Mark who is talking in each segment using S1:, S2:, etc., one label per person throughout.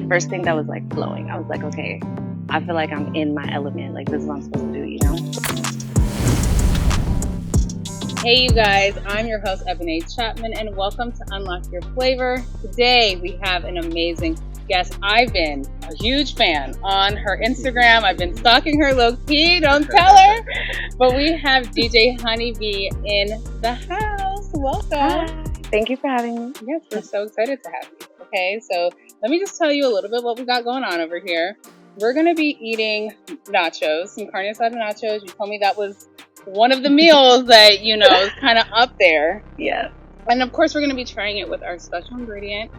S1: first thing that was like flowing. I was like, okay, I feel like I'm in my element. Like, this is what I'm supposed to do, you know?
S2: Hey you guys, I'm your host Ebony Chapman and welcome to Unlock Your Flavor. Today we have an amazing guest. I've been a huge fan on her Instagram. I've been stalking her low-key, don't tell her. But we have DJ Hunny Bee in the house. Welcome.
S1: Hi. Thank you for having me.
S2: Yes, we're so excited to have you. Okay, so let me just tell you a little bit what we got going on over here. We're going to be eating nachos, some carne asada nachos. You told me that was one of the meals that, you know, is kind of up there.
S1: Yeah.
S2: And of course, we're going to be trying it with our special ingredient,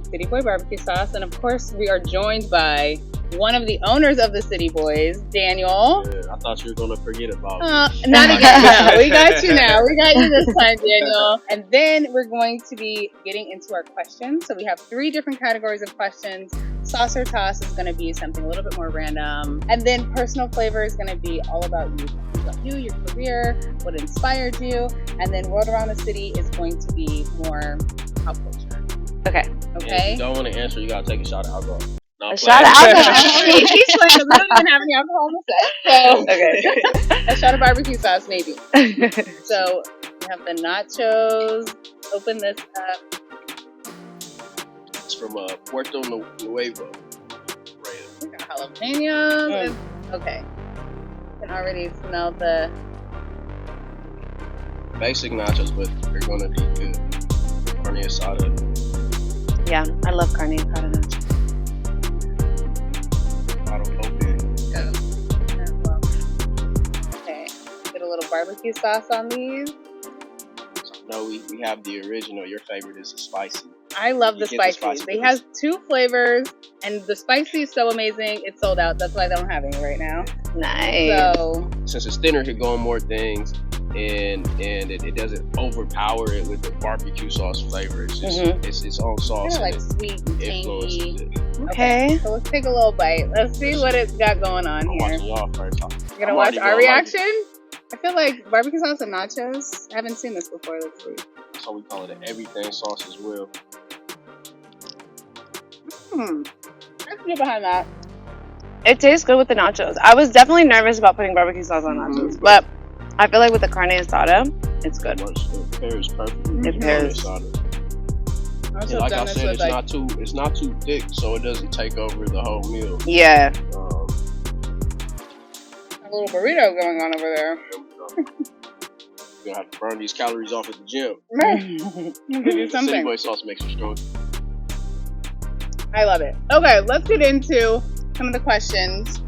S2: CITYBOI barbecue sauce. And of course, we are joined by one of the owners of the City Boys, Daniel.
S3: Yeah, I thought you were going to forget about me.
S2: Not again. No, we got you now. We got you this time, Daniel. And then we're going to be getting into our questions. So we have 3 different categories of questions. Sauce or toss is going to be something a little bit more random. And then personal flavor is going to be all about you. About you, your career, what inspired you. And then World Around the City is going to be more pop culture.
S1: Okay.
S3: And if you don't want to answer, you got to take a shot of alcohol.
S1: A shot of alcohol?
S2: He's playing because we don't even have any alcohol on the set. So,
S1: Okay.
S2: A shot of barbecue sauce, maybe. So, we have the nachos. Open this up.
S3: It's from Puerto Nuevo.
S2: We got jalapenos. Okay. I can already smell the
S3: Basic nachos, but they're going to be good. Carne asada.
S1: Yeah, I love carne asada nachos.
S3: Bottle open.
S2: Okay. Get a little barbecue sauce on these.
S3: No, we have the original. Your favorite is the spicy.
S2: I love the
S3: You get the
S2: spicy.
S3: spicy
S2: They have 2 flavors, and the spicy is so amazing. It's sold out. That's why they don't have any right now.
S1: Nice.
S2: So,
S3: Since it's thinner, it can go on more things, and it doesn't overpower it with the barbecue sauce flavor. It's just it's its own sauce.
S2: kind of like
S3: and
S2: sweet and
S3: it influences
S2: tangy.
S3: it.
S1: Okay.
S2: So let's take a little bite. Let's see what it's got going on
S3: I'm
S2: here.
S3: watching y'all first.
S2: You're gonna watch our reaction? I feel like barbecue sauce and nachos. I haven't seen this before. Let's see.
S3: That's how we call it, an everything sauce as well.
S2: I can get behind that.
S1: It tastes good with the nachos. I was definitely nervous about putting barbecue sauce on nachos, but I feel like with the carne asada, it's good.
S3: It pairs perfectly.
S1: It pairs.
S3: And like I said, it's not too thick, so it doesn't take over the whole meal.
S1: Yeah.
S2: A little burrito going on over there.
S3: You're gonna have to burn these calories off at the gym.
S2: Do something.
S3: CITYBOI sauce makes you strong.
S2: I love it. Okay, let's get into some of the questions.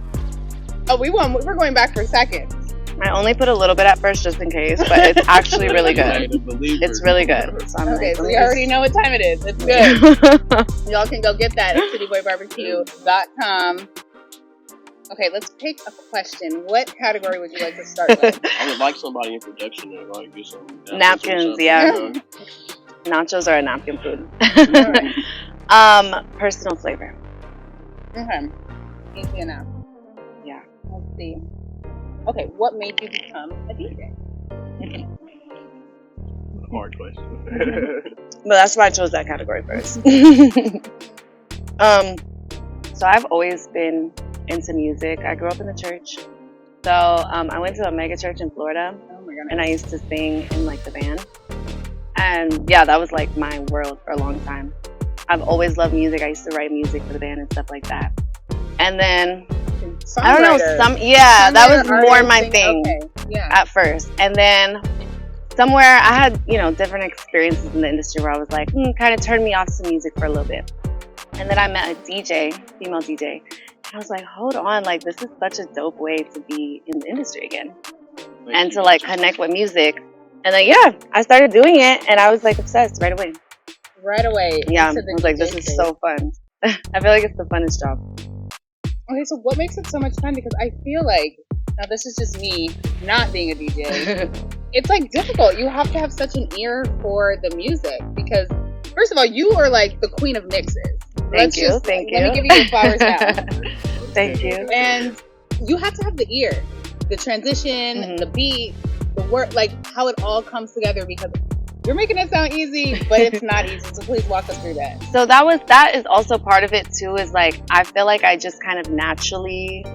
S2: Oh, we're going back for seconds.
S1: I only put a little bit at first just in case, but it's actually really good. It's really good. So
S2: Okay, so we already know what time it is. It's good. Y'all can go get that at cityboibarbecue.com. Okay, let's pick a question. What category would you like to start with?
S3: I would like somebody in production to like do some
S1: napkins, yeah. Nachos are a napkin food. Personal flavor.
S2: Okay. Easy enough.
S1: Yeah.
S2: Let's see. Okay, what made you become a DJ?
S3: Hard question.
S1: But that's why I chose that category first. So I've always been into music. I grew up in the church. So I went to a mega church in Florida.
S2: Oh my goodness.
S1: And I used to sing in like the band. And yeah, that was like my world for a long time. I've always loved music. I used to write music for the band and stuff like that. And then I don't know, that was more my thing at first. And then somewhere I had, different experiences in the industry where I was like, kind of turned me off to music for a little bit. And then I met a DJ, female DJ. And I was like, hold on, like this is such a dope way to be in the industry again. And to like connect with music. And then, I started doing it and I was like obsessed right away.
S2: Right away.
S1: Yeah, I was like, this is so fun. I feel like it's the funnest job.
S2: Okay, so what makes it so much fun? Because I feel like, now this is just me not being a DJ, it's like difficult. You have to have such an ear for the music because, first of all, you are like the queen of mixes.
S1: Thank you.
S2: Let me give you your flowers now.
S1: Thank you.
S2: And you have to have the ear, the transition, the beat, the word, like how it all comes together because You're making it sound easy, but it's not easy. So please walk us through that.
S1: So that is also part of it too, is like, I feel like I just kind of naturally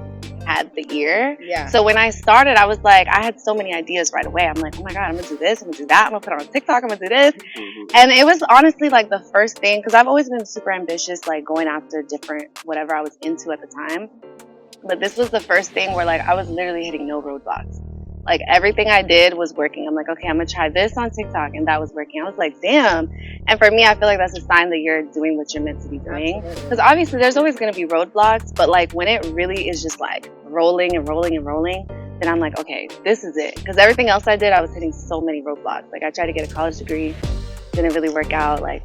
S1: had the ear.
S2: Yeah.
S1: So when I started, I was like, I had so many ideas right away. I'm like, oh my God, I'm gonna do this, I'm gonna do that, I'm gonna put it on TikTok, I'm gonna do this. And it was honestly like the first thing, because I've always been super ambitious, like going after different, whatever I was into at the time. But this was the first thing where like I was literally hitting no roadblocks. Like everything I did was working. I'm like, okay, I'm gonna try this on TikTok, and that was working. I was like, damn. And for me, I feel like that's a sign that you're doing what you're meant to be doing. Because obviously there's always gonna be roadblocks, but like when it really is just like rolling and rolling and rolling, then I'm like, okay, this is it. Because everything else I did, I was hitting so many roadblocks. Like I tried to get a college degree, didn't really work out, like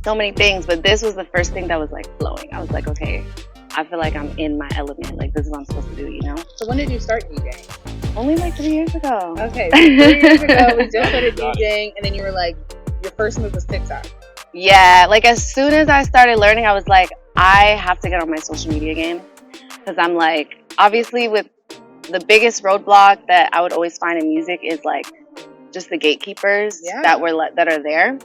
S1: so many things. But this was the first thing that was like flowing. I was like, okay, I feel like I'm in my element. Like this is what I'm supposed to do, you know?
S2: So when did you start DJing?
S1: Only like 3 years ago.
S2: Okay, so 3 years ago we just started DJing, and then you were like, your first move was TikTok.
S1: Yeah, like as soon as I started learning, I was like, I have to get on my social media game. Because I'm like, obviously with the biggest roadblock that I would always find in music is like just the gatekeepers that are there.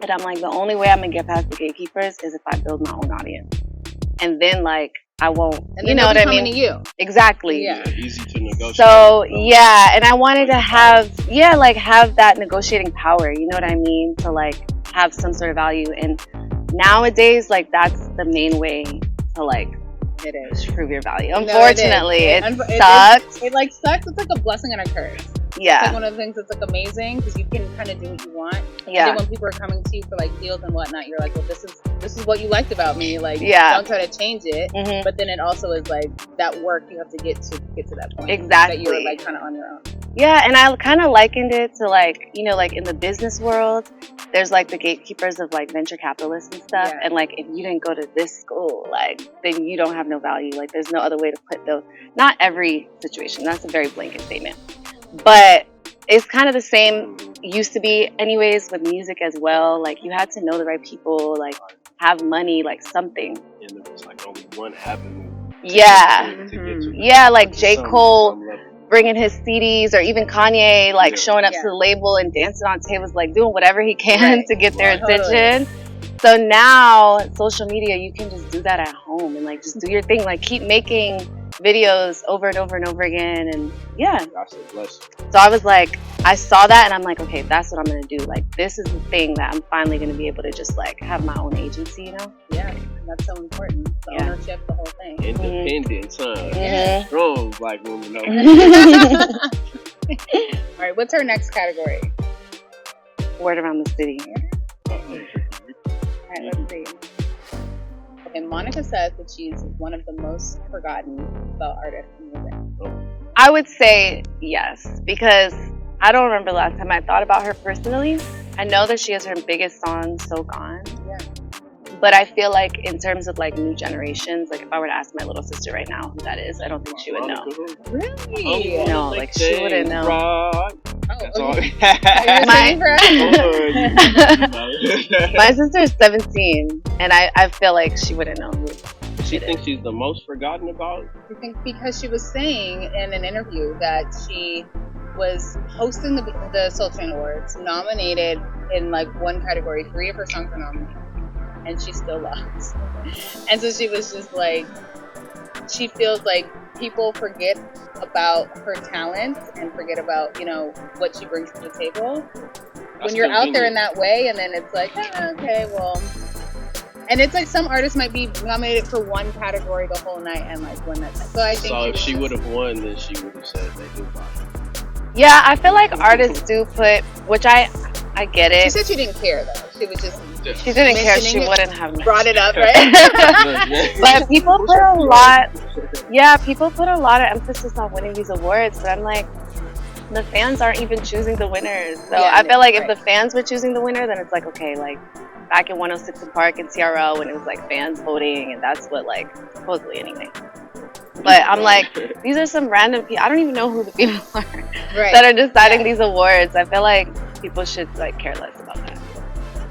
S1: And I'm like, the only way I'm gonna get past the gatekeepers is if I build my own audience. And then like I won't,
S2: and
S1: you know what I mean?
S2: To you.
S1: Exactly.
S2: Yeah.
S3: Easy to negotiate.
S1: So yeah, and I wanted to have that negotiating power. You know what I mean? To like have some sort of value. And nowadays, like that's the main way to like
S2: it is
S1: prove your value. Unfortunately, it
S2: sucks. It like sucks. It's like a blessing and a curse.
S1: Yeah.
S2: It's like one of the things that's like amazing because you can kind of do what you want.
S1: Yeah.
S2: And then when people are coming to you for like deals and whatnot, you're like, well, this is what you liked about me. Like, don't try to change it.
S1: Mm-hmm.
S2: But then it also is like that work you have to get to that point.
S1: Exactly.
S2: That you're like kind of on your own.
S1: Yeah, and I kind of likened it to like, you know, like in the business world, there's like the gatekeepers of like venture capitalists and stuff.
S2: Yeah.
S1: And like, if you didn't go to this school, like, then you don't have no value. Like, there's no other way to put those. Not every situation. That's a very blanket statement. But it's kind of the same, used to be anyways, with music as well. Like, you had to know the right people, like, have money, like something.
S3: And there was like only one avenue.
S1: Yeah.
S3: To get you.
S1: Yeah, like J. Cole bringing his CDs, or even Kanye, like showing up to the label and dancing on tables, like doing whatever he can to get their attention. So now, social media, you can just do that at home and like just do your thing. Like keep making videos over and over and over again, and yeah. So I was like, I saw that and I'm like, okay, that's what I'm gonna do. Like this is the thing that I'm finally gonna be able to just like have my own agency, you know?
S2: Yeah, that's so important. The ownership, the whole thing.
S3: Independent, son. Strong black woman.
S2: All right, what's our next category?
S1: Word around the city.
S2: All right, let's see. Okay, Monica says that she's one of the most forgotten female artists in music.
S1: I would say yes, because I don't remember the last time I thought about her personally. I know that she has her biggest song, So Gone.
S2: Yeah.
S1: But I feel like in terms of like new generations, like if I were to ask my little sister right now who that is, I don't think she would know.
S2: Really?
S1: No, like she wouldn't know. My sister is 17, and I feel like she wouldn't know who.
S3: She thinks she's the most forgotten about?
S2: I think because she was saying in an interview that she was hosting the Soul Train Awards, nominated in like one category, 3 of her songs were nominated, and she still lost. And so she was just like, she feels like people forget about her talent and forget about, you know, what she brings to the table. When you're out there in that way, and then it's like, okay, well. And it's like some artists might be nominated for one category the whole night and like win that. So I think. So
S3: if she would have won, then she would have said they do.
S1: Yeah, I feel like artists do put, which I get it.
S2: She said she didn't care though. She was just.
S1: She didn't care. She wouldn't have
S2: brought it up, right?
S1: But people put a lot. Yeah, people put a lot of emphasis on winning these awards, but I'm like, the fans aren't even choosing the winners. So I feel like if the fans were choosing the winner, then it's like, okay, like back in 106 and Park and TRL when it was like fans voting, and that's what like supposedly anyway. But I'm like, these are some random people. I don't even know who the people are that are deciding these awards. I feel like people should like care less about that.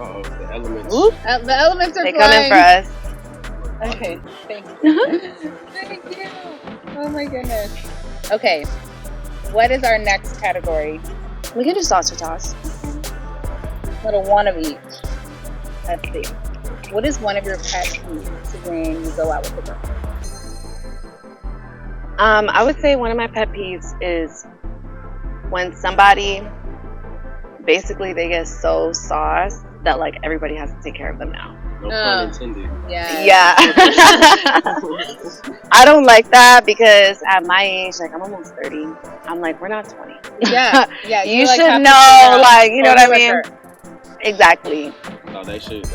S3: Oh, the elements.
S2: The elements are
S1: they come in for us.
S2: Okay, thank you. Thank you. Oh my goodness. Okay, what is our next category?
S1: We can do sauce or toss.
S2: Little one of each. Let's see. What is one of your pet peeves when you go out with a girl?
S1: I would say one of my pet peeves is when somebody basically they get so sauced that like everybody has to take care of them now.
S3: No pun intended.
S1: Yeah. I don't like that because at my age, like I'm almost 30. I'm like, we're not 20.
S2: Yeah.
S1: You should know, like, you know what I mean? Exactly.
S3: No, they should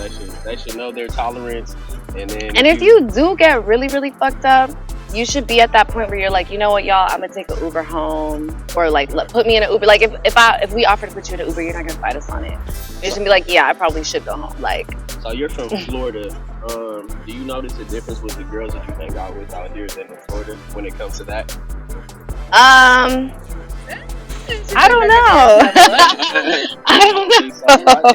S3: know their tolerance, and then.
S1: And if you do get really, really fucked up, you should be at that point where you're like, you know what, y'all, I'm gonna take an Uber home, or like put me in an Uber. Like if we offer to put you in an Uber, you're not gonna fight us on it. You should be like, yeah, I probably should go home. Like.
S3: So you're from Florida. Do you notice the difference with the girls that you hang out with out here than in Florida when it comes to that?
S1: I don't know. I don't know.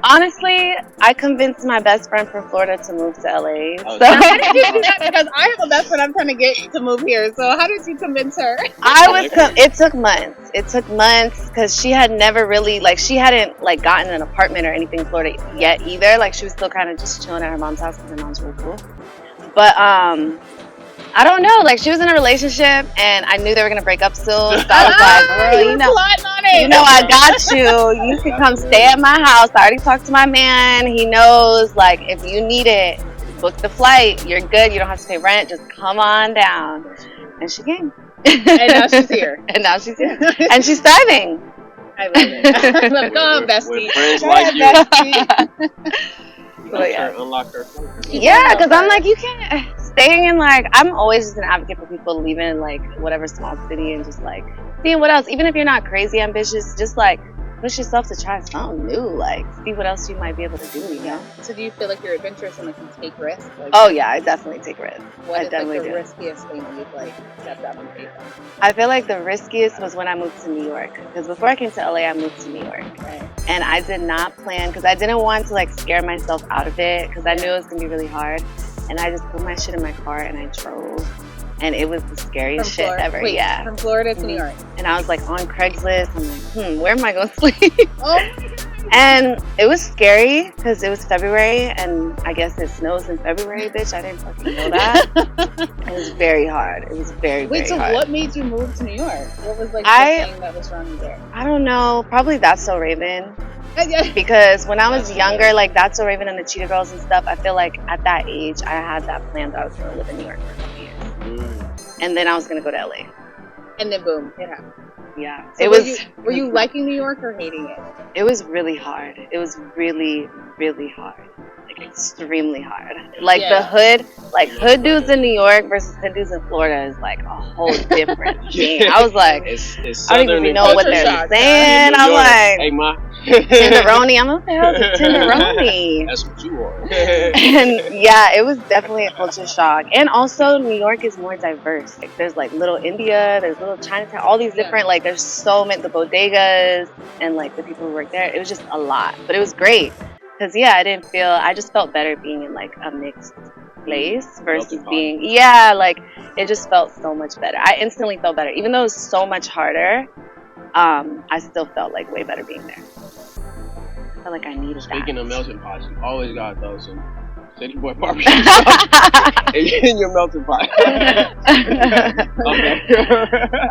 S1: Honestly, I convinced my best friend from Florida to move to LA.
S2: So. How did you do that? Because I have a best friend I'm trying to get to move here. So how did you convince her?
S1: It took months. It took months because she had never really, like, she hadn't, like, gotten an apartment or anything in Florida yet either. Like, she was still kind of just chilling at her mom's house because her mom's really cool. But, I don't know. Like, she was in a relationship, and I knew they were gonna break up soon. So I was like, girl, you know I got you. You can come stay at my house. I already talked to my man. He knows. Like, if you need it, book the flight. You're good. You don't have to pay rent. Just come on down. And she came.
S2: And now she's here.
S1: And she's thriving.
S2: I love it. Go, bestie.
S3: With friends like you. Unlock her.
S1: Yeah, because I'm like, you can't staying in, like, I'm always just an advocate for people leaving like whatever small city and just like seeing what else, even if you're not crazy ambitious, just like push yourself to try something new, like see what else you might be able to do, you know?
S2: So do you feel like you're adventurous and like you take risks? Like,
S1: oh yeah, I definitely take risks.
S2: What is like the riskiest thing that you've like stepped out on faith?
S1: I feel like the riskiest was when I moved to New York, because before I came to LA, I moved to New York.
S2: Right.
S1: And I did not plan, because I didn't want to like scare myself out of it, because I knew it was gonna be really hard. And I just put my shit in my car and I drove. And it was the scariest shit ever.
S2: Wait,
S1: yeah.
S2: From Florida to New York.
S1: And I was like on Craigslist. I'm like, where am I going to sleep?
S2: Oh.
S1: And it was scary because it was February and I guess it snows in February, bitch. I didn't fucking know that. It was very hard. It was very, very hard.
S2: Wait, so what made you move to New York? What was like the thing that was wrong there?
S1: I don't know. Probably That's So Raven. Because when I was younger, like That's So Raven and the Cheetah Girls and stuff, I feel like at that age, I had that plan that I was going to live in New York for a couple years. And then I was going to go to LA.
S2: And then boom, it happened.
S1: Yeah.
S2: So were you liking New York or hating it?
S1: It was really hard. It was really, really hard. Like extremely hard. Like the hood, like hood dudes in New York versus hood dudes in Florida is like a whole different thing. I was like,
S3: it's
S1: I don't even know what they're saying. I'm like,
S3: hey ma,
S1: tenderoni. I'm like, what the hell is a tenderoni?
S3: That's what you are.
S1: And yeah, it was definitely a culture shock. And also, New York is more diverse. Like, there's like Little India, there's Little Chinatown, all these different like. There's so many the bodegas and like the people who work there. It was just a lot, but it was great. Because, I just felt better being in, like, a mixed place versus being, like, it just felt so much better. I instantly felt better. Even though it was so much harder, I still felt, like, way better being there. I felt like I needed that.
S3: Speaking of melting pots, you always got to throw some CITYBOI barbecue in your melting pot. Okay.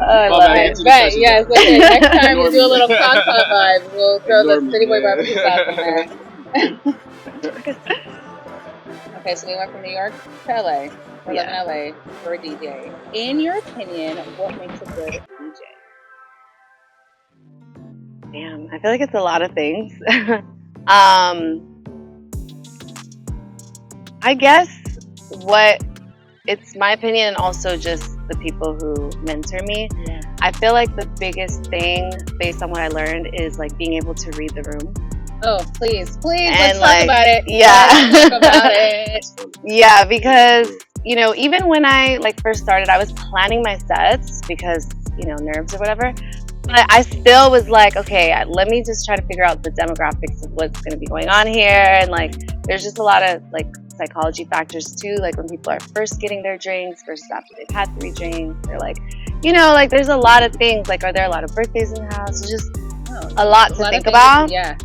S1: I love it.
S2: Right, yes. Okay. Next time we do a little cocktail vibe, we'll throw the CITYBOI barbecue sauce in there. Okay, so we went from New York to LA. We live in LA for a DJ. In your opinion, what makes a good DJ?
S1: Damn, I feel like it's a lot of things. I guess it's my opinion and also just the people who mentor me. Yeah. I feel like the biggest thing based on what I learned is like being able to read the room.
S2: Oh, please,
S1: let's
S2: talk about it.
S1: Yeah.
S2: Let's talk about it.
S1: Yeah, because, you know, even when I like first started, I was planning my sets because, you know, nerves or whatever. But I still was like, okay, let me just try to figure out the demographics of what's going to be going on here. And like, there's just a lot of like psychology factors too. Like when people are first getting their drinks versus after they've had 3 drinks. They're like, you know, like there's a lot of things. Like, are there a lot of birthdays in the house? It's just a lot to think about.
S2: Yeah.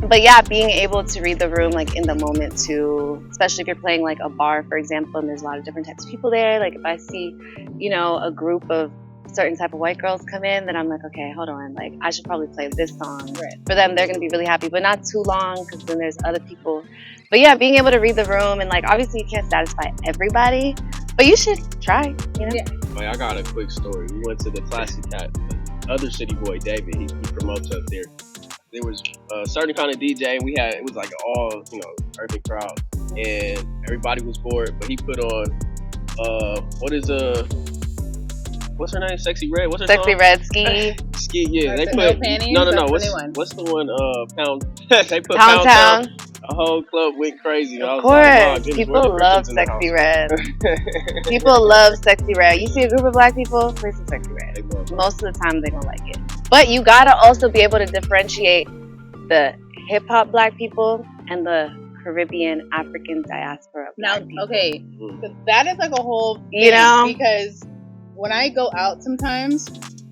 S1: But yeah, being able to read the room like in the moment too, especially if you're playing like a bar, for example, and there's a lot of different types of people there. Like if I see, you know, a group of certain type of white girls come in, then I'm like, okay, hold on, like I should probably play this song.
S2: Right.
S1: For them, they're gonna be really happy, but not too long because then there's other people. But yeah, being able to read the room and like obviously you can't satisfy everybody, but you should try, you know?
S2: Yeah.
S3: Like, I got a quick story. We went to the Classic Cat. The other city boy, David, he promotes up there. There was a certain kind of DJ, and it was like an all, you know, urban crowd, and everybody was bored. But he put on, what's her name? Sexy Red. What's her
S1: Sexy
S3: song?
S1: Red Ski.
S3: Ski. Yeah, they
S2: No
S3: put
S2: Panties?
S3: no.
S2: That's the new one.
S3: What's the one? Pound. They put
S1: Pound
S3: Pound Town.
S1: Town.
S3: The whole club went crazy. I
S1: Of
S3: was like, oh,
S1: course,
S3: goodness, where the
S1: people love
S3: Christians in the
S1: Sexy
S3: house?
S1: Red. People love Sexy Red. You see a group of black people, play some Sexy Red.
S3: They love it.
S1: Most of the time, they don't like it. But you gotta also be able to differentiate the hip hop black people and the Caribbean African diaspora
S2: Now,
S1: black people.
S2: okay, so that is like a whole thing,
S1: You know?
S2: because when I go out sometimes,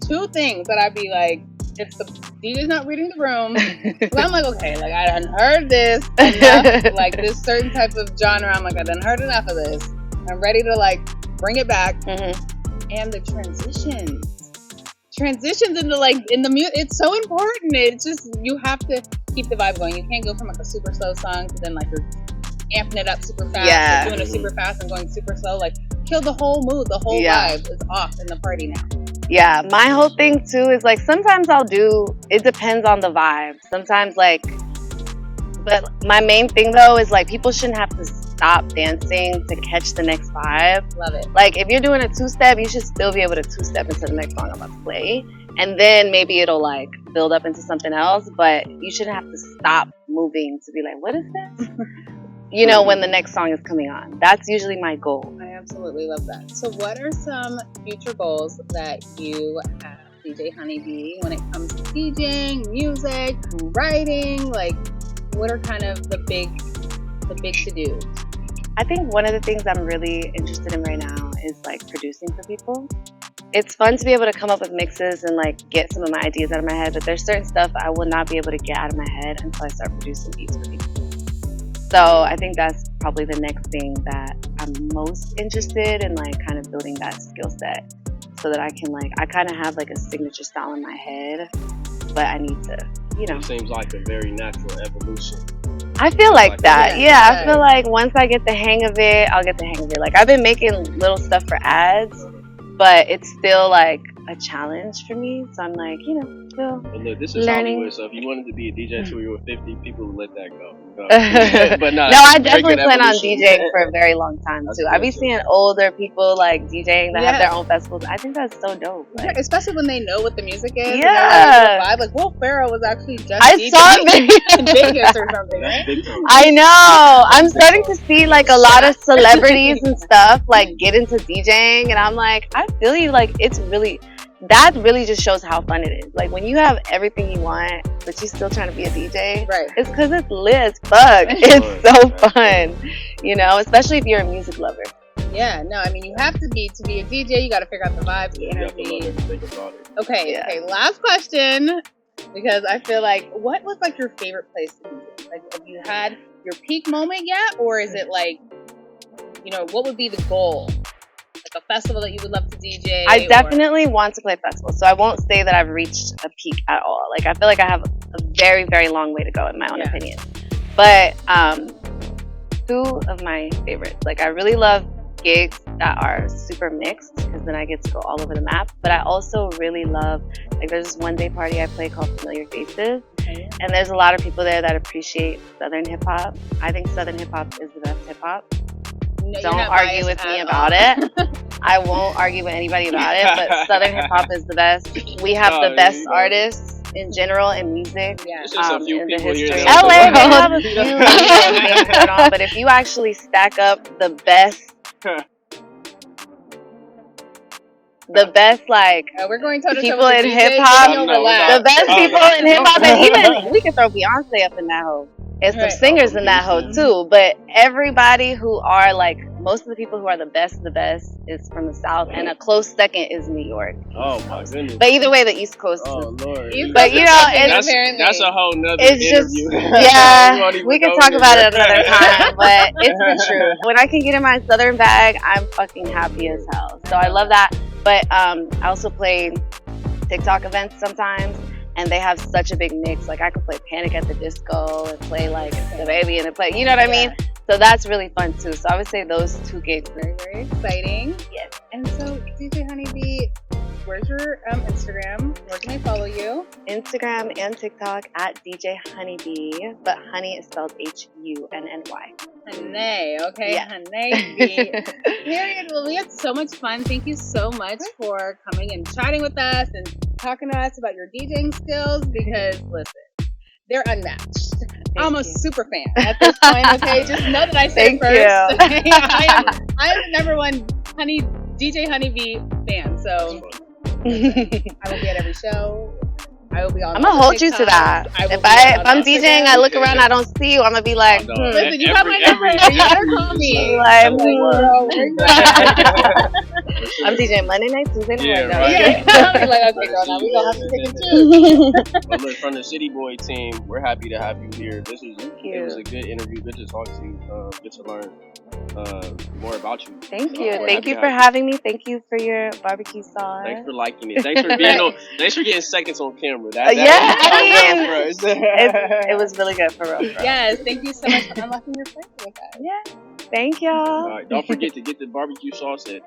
S2: two things that I'd be like, if the DJ's not reading the room, well, I'm like, okay, like I done heard this enough, like this certain type of genre, I'm like, I done heard enough of this. I'm ready to like bring it back. And the transitions into like in the music, it's so important. It's just, you have to keep the vibe going. You can't go from like a super slow song to then like you're amping it up super fast,
S1: Yeah.
S2: or doing it super fast and going super slow. Like, kill the whole mood. The whole vibe is off in the party now.
S1: Yeah, my whole thing too is like sometimes it depends on the vibe. Sometimes like, but my main thing though is like people shouldn't have to stop dancing to catch the next vibe.
S2: Love it.
S1: Like if you're doing a two-step, you should still be able to two-step into the next song I'm about to play. And then maybe it'll like build up into something else, but you shouldn't have to stop moving to be like, what is this? You know, when the next song is coming on. That's usually my goal.
S2: I absolutely love that. So what are some future goals that you have, DJ Hunny Bee, when it comes to DJing, music, writing? Like, what are kind of the big to-dos?
S1: I think one of the things I'm really interested in right now is like producing for people. It's fun to be able to come up with mixes and like get some of my ideas out of my head, but there's certain stuff I will not be able to get out of my head until I start producing beats for people. So I think that's probably the next thing that I'm most interested in, like kind of building that skill set so that I can like, I kind of have like a signature style in my head, but I need to, you know.
S3: It seems like a very natural evolution.
S1: I feel like that.
S2: Yeah.
S1: I feel like once I get the hang of it, I'll get the hang of it. Like I've been making little stuff for ads, but it's still like a challenge for me. So I'm like, you know, still
S3: But look, this is
S1: learning.
S3: Hollywood, so if you wanted to be a DJ until you were 50, people would let that go. But
S1: No, I definitely
S3: good
S1: plan on
S3: evolution.
S1: DJing for a very long time
S3: That's
S1: too. I be
S3: good, too.
S1: seeing older people like DJing that have
S2: Yeah.
S1: their own festivals. I think that's so dope.
S2: Yeah,
S1: Like,
S2: especially when they know what the music is.
S1: Yeah.
S2: And they're ready for the vibe. Like, Will Ferrell was actually just
S1: I
S2: DJing
S1: saw it.
S2: in Vegas or something,
S3: That's
S2: right?
S3: big time.
S1: I know. I'm starting to see like a lot of celebrities and stuff like get into DJing, and I'm like, I feel you. Like that really just shows how fun it is. Like when you have everything you want, but you're still trying to be a DJ.
S2: Right.
S1: It's because it's lit as fuck. It's so fun, you know, especially if you're a music lover.
S2: Yeah, no, I mean, you have to be a DJ. You got to figure out the vibe, the
S3: You have to love
S2: energy.
S3: everything about it.
S2: Okay,
S1: Yeah.
S2: okay. Last question, because I feel like, what was like your favorite place to DJ? Like, have you had your peak moment yet, or is it like, you know, what would be the goal? Like a festival that you would love to DJ?
S1: I definitely want to play festivals, so I won't say that I've reached a peak at all. Like I feel like I have a very, very long way to go in my own opinion. But two of my favorites, like I really love gigs that are super mixed because then I get to go all over the map. But I also really love, like there's this one day party I play called Familiar Faces, and there's a lot of people there that appreciate Southern hip hop. I think Southern hip hop is the best hip hop.
S2: No,
S1: Don't argue with me about it. I won't argue with anybody about it, but Southern hip hop is the best. We have the best artists in general in music.
S2: Yeah.
S3: It's just a few
S1: in the
S3: people here
S1: history.
S3: that
S1: LA,
S3: don't
S1: they
S3: know.
S1: have a few things going on, but if you actually stack up the best like
S2: We're going toe to toe
S1: people
S2: with
S1: in
S2: the DJ,
S1: hip hop,
S2: Daniel,
S3: No,
S2: relax.
S1: the best people in hip hop, and even we can throw Beyonce up in that hole. It's some
S2: Right.
S1: singers in that hoe too, but everybody who are like, most of the people who are the best of the best is from the South, and a close second is New York.
S3: Oh my goodness.
S1: But either way, the East Coast
S3: Oh
S1: is.
S3: Lord.
S1: But you know, it's,
S3: that's a whole nother
S1: it's just,
S3: interview.
S1: yeah, we can talk about it another time, but it's the truth. When I can get in my Southern bag, I'm fucking happy as hell. So I love that. But I also play TikTok events sometimes, and they have such a big mix. Like I could play Panic at the Disco and play like The Baby and play, you know what I mean? So that's really fun too. So I would say those two gigs.
S2: Very, very exciting.
S1: Yes.
S2: And so, DJ Hunny Bee, where's your Instagram? Where can I follow you?
S1: Instagram and TikTok at DJ Hunny Bee, but Honey is spelled Hunny.
S2: Hunny, okay?
S1: Yeah.
S2: Hunny Bee. Period. Well, we had so much fun. Thank you so much for coming and chatting with us and talking to us about your DJing skills, because, listen, they're unmatched. I'm a super fan at this point, okay? Just know that I said it first. I am the number one DJ Hunny Bee fan, so I will be at every show. I will be on.
S1: I'm gonna hold you to that. If I'm DJing, I look around, I don't see you, I'm gonna be like,
S2: listen, you have my number. You better call me.
S1: Like, I'm DJing Monday night, Tuesday night.
S3: Yeah,
S1: no,
S3: right.
S2: Yeah. I'll be like, okay, girl, now we gonna have to pick and choose.
S3: But look, from the CITYBOI team, we're happy to have you here. It was a good interview. Good to talk to you. Good to learn more about you.
S1: Thank you. Thank you for having me. Thank you for your barbecue sauce.
S3: Thanks for liking it. Thanks for being on. Thanks for getting seconds on camera.
S1: It was really good for real.
S2: Yes, thank you so much for unlocking your flavor with us.
S1: Yeah, thank y'all.
S3: All right, don't forget to get the barbecue sauce at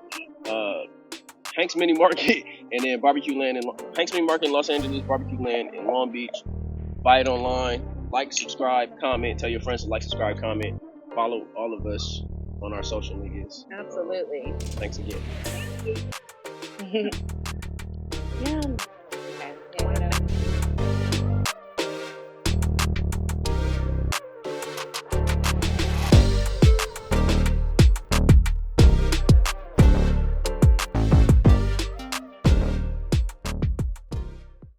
S3: Hank's Mini Market and then Barbecue Land in Hank's Mini Market in Los Angeles, Barbecue Land in Long Beach. Buy it online. Like, subscribe, comment. Tell your friends to like, subscribe, comment. Follow all of us on our social medias.
S2: Absolutely.
S3: Thanks again.
S1: Yeah.